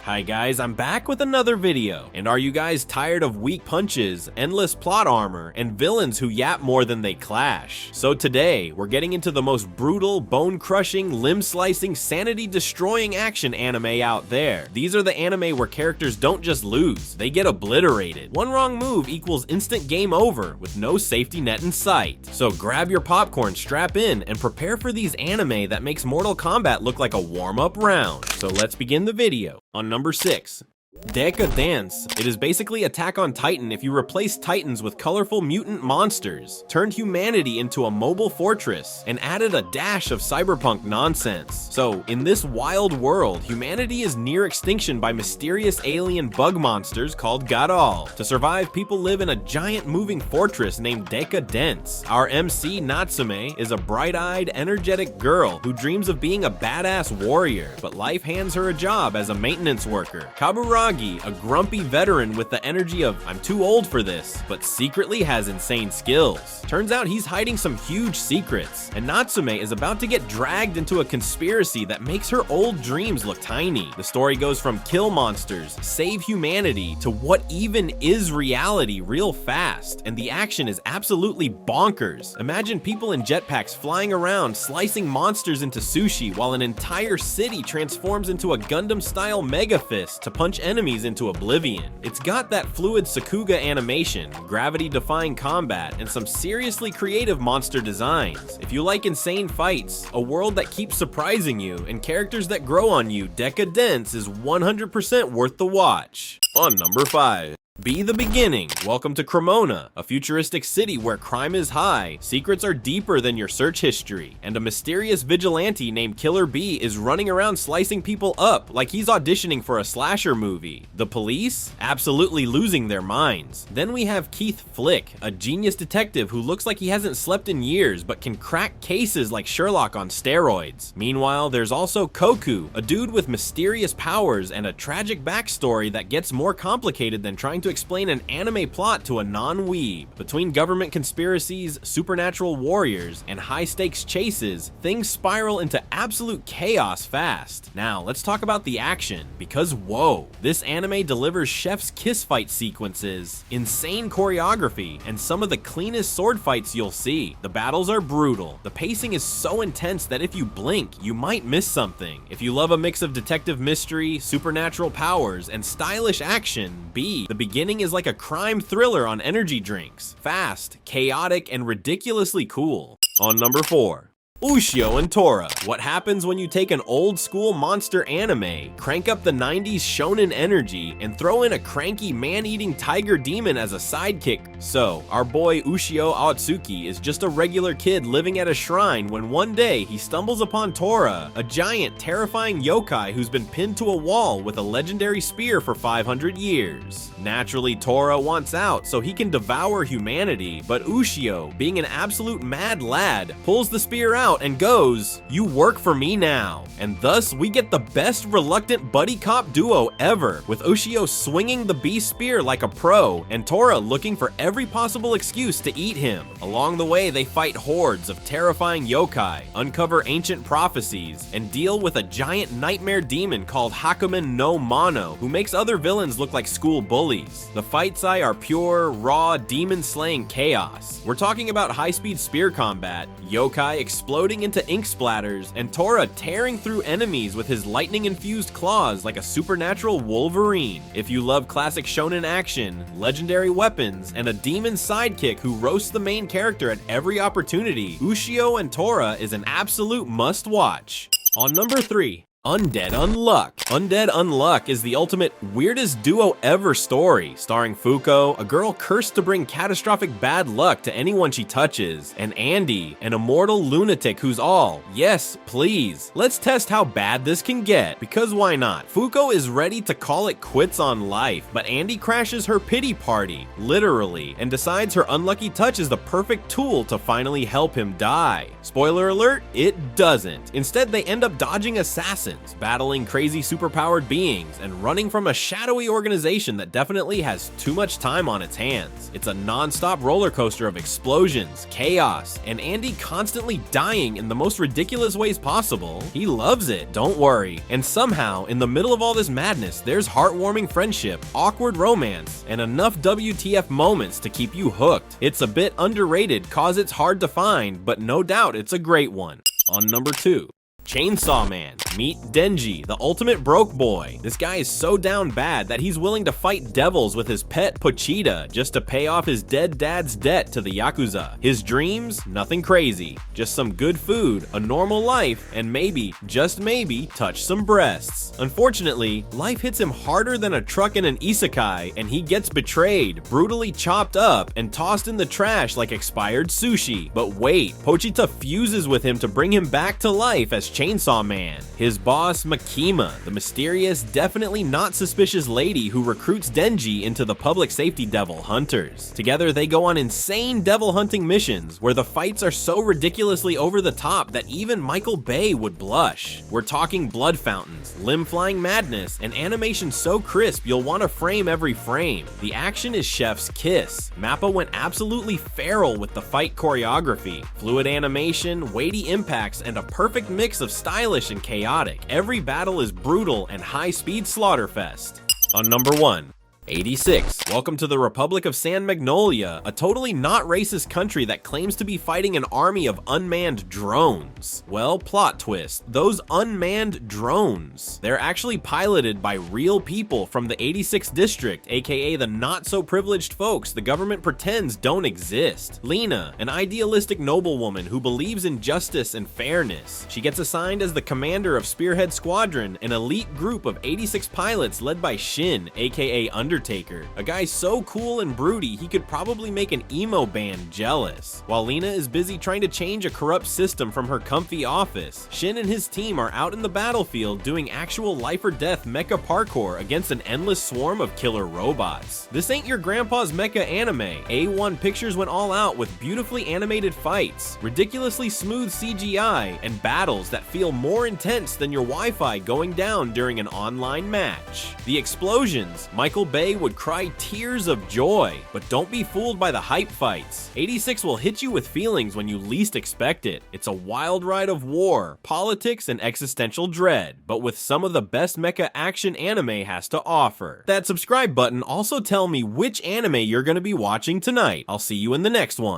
Hi guys, I'm back with another video. And are you guys tired of weak punches, endless plot armor, and villains who yap more than they clash? So today, we're getting into the most brutal, bone-crushing, limb-slicing, sanity-destroying action anime out there. These are the anime where characters don't just lose, they get obliterated. One wrong move equals instant game over with no safety net in sight. So grab your popcorn, strap in, and prepare for these anime that makes Mortal Kombat look like a warm-up round. So let's begin the video. On number 6, Deca Dence. It is basically Attack on Titan if you replace titans with colorful mutant monsters, turned humanity into a mobile fortress, and added a dash of cyberpunk nonsense. So, in this wild world, humanity is near extinction by mysterious alien bug monsters called Gadol. To survive, people live in a giant moving fortress named Deca Dence. Our MC, Natsume, is a bright-eyed, energetic girl who dreams of being a badass warrior, but life hands her a job as a maintenance worker. Kaburagi, a grumpy veteran with the energy of "I'm too old for this," but secretly has insane skills. Turns out he's hiding some huge secrets, and Natsume is about to get dragged into a conspiracy that makes her old dreams look tiny. The story goes from kill monsters, save humanity, to what even is reality real fast, and the action is absolutely bonkers. Imagine people in jetpacks flying around, slicing monsters into sushi while an entire city transforms into a Gundam-style Mega Fist to punch enemies into oblivion. It's got that fluid Sakuga animation, gravity-defying combat, and some seriously creative monster designs. If you like insane fights, a world that keeps surprising you, and characters that grow on you, Deca Dence is 100% worth the watch. On number 5. Be the Beginning. Welcome to Cremona, a futuristic city where crime is high, secrets are deeper than your search history, and a mysterious vigilante named Killer B is running around slicing people up like he's auditioning for a slasher movie. The police? Absolutely losing their minds. Then we have Keith Flick, a genius detective who looks like he hasn't slept in years but can crack cases like Sherlock on steroids. Meanwhile, there's also Koku, a dude with mysterious powers and a tragic backstory that gets more complicated than trying to explain an anime plot to a non-weeb. Between government conspiracies, supernatural warriors, and high-stakes chases, things spiral into absolute chaos fast. Now, let's talk about the action, because whoa, this anime delivers chef's kiss fight sequences, insane choreography, and some of the cleanest sword fights you'll see. The battles are brutal. The pacing is so intense that if you blink, you might miss something. If you love a mix of detective mystery, supernatural powers, and stylish action, The Beginning is like a crime thriller on energy drinks. Fast, chaotic, and ridiculously cool. On number 4. Ushio Tora. What happens when you take an old school monster anime, crank up the 90s shonen energy, and throw in a cranky man-eating tiger demon as a sidekick? So, our boy Ushio Aotsuki is just a regular kid living at a shrine when one day he stumbles upon Tora, a giant, terrifying yokai who's been pinned to a wall with a legendary spear for 500 years. Naturally, Tora wants out so he can devour humanity, but Ushio, being an absolute mad lad, pulls the spear out and goes, "You work for me now." And thus, we get the best reluctant buddy cop duo ever, with Ushio swinging the beast spear like a pro, and Tora looking for every possible excuse to eat him. Along the way, they fight hordes of terrifying yokai, uncover ancient prophecies, and deal with a giant nightmare demon called Hakumen no Mono, who makes other villains look like school bullies. The fights are pure, raw, demon-slaying chaos. We're talking about high-speed spear combat, yokai exploding into ink splatters, and Tora tearing through enemies with his lightning-infused claws like a supernatural Wolverine. If you love classic shonen action, legendary weapons, and a demon sidekick who roasts the main character at every opportunity, Ushio Tora is an absolute must-watch. On number 3. Undead Unluck. Undead Unluck is the ultimate weirdest duo ever story, starring Fuko, a girl cursed to bring catastrophic bad luck to anyone she touches, and Andy, an immortal lunatic who's all, yes, please, let's test how bad this can get, because why not? Fuko is ready to call it quits on life, but Andy crashes her pity party, literally, and decides her unlucky touch is the perfect tool to finally help him die. Spoiler alert, it doesn't. Instead, they end up dodging assassins. villains, battling crazy superpowered beings, and running from a shadowy organization that definitely has too much time on its hands. It's a non-stop roller coaster of explosions, chaos, and Andy constantly dying in the most ridiculous ways possible. He loves it, don't worry. And somehow, in the middle of all this madness, there's heartwarming friendship, awkward romance, and enough WTF moments to keep you hooked. It's a bit underrated cause it's hard to find, but no doubt it's a great one. On number 2. Chainsaw Man. Meet Denji, the ultimate broke boy. This guy is so down bad that he's willing to fight devils with his pet Pochita just to pay off his dead dad's debt to the Yakuza. His dreams? Nothing crazy. Just some good food, a normal life, and maybe, just maybe, touch some breasts. Unfortunately, life hits him harder than a truck in an isekai, and he gets betrayed, brutally chopped up, and tossed in the trash like expired sushi. But wait, Pochita fuses with him to bring him back to life as Chainsaw Man. His boss, Makima, the mysterious, definitely not suspicious lady who recruits Denji into the public safety devil hunters. Together, they go on insane devil hunting missions where the fights are so ridiculously over the top that even Michael Bay would blush. We're talking blood fountains, limb-flying madness, and animation so crisp you'll want to frame every frame. The action is chef's kiss. Mappa went absolutely feral with the fight choreography, fluid animation, weighty impacts, and a perfect mix of stylish and chaotic. Every battle is brutal and high-speed slaughterfest. On number 1. 86. Welcome to the Republic of San Magnolia, a totally not racist country that claims to be fighting an army of unmanned drones. Well, plot twist, those unmanned drones, they're actually piloted by real people from the 86th district, aka the not-so-privileged folks the government pretends don't exist. Lena, an idealistic noblewoman who believes in justice and fairness. She gets assigned as the commander of Spearhead Squadron, an elite group of 86 pilots led by Shin, aka Undertaker, a guy so cool and broody he could probably make an emo band jealous. While Lena is busy trying to change a corrupt system from her comfy office, Shin and his team are out in the battlefield doing actual life or death mecha parkour against an endless swarm of killer robots. This ain't your grandpa's mecha anime. A1 Pictures went all out with beautifully animated fights, ridiculously smooth CGI, and battles that feel more intense than your Wi-Fi going down during an online match. The explosions, Michael Bay would cry tears of joy, but don't be fooled by the hype fights. 86 will hit you with feelings when you least expect it. It's a wild ride of war, politics, and existential dread, but with some of the best mecha action anime has to offer. That subscribe button also tell me which anime you're gonna be watching tonight. I'll see you in the next one.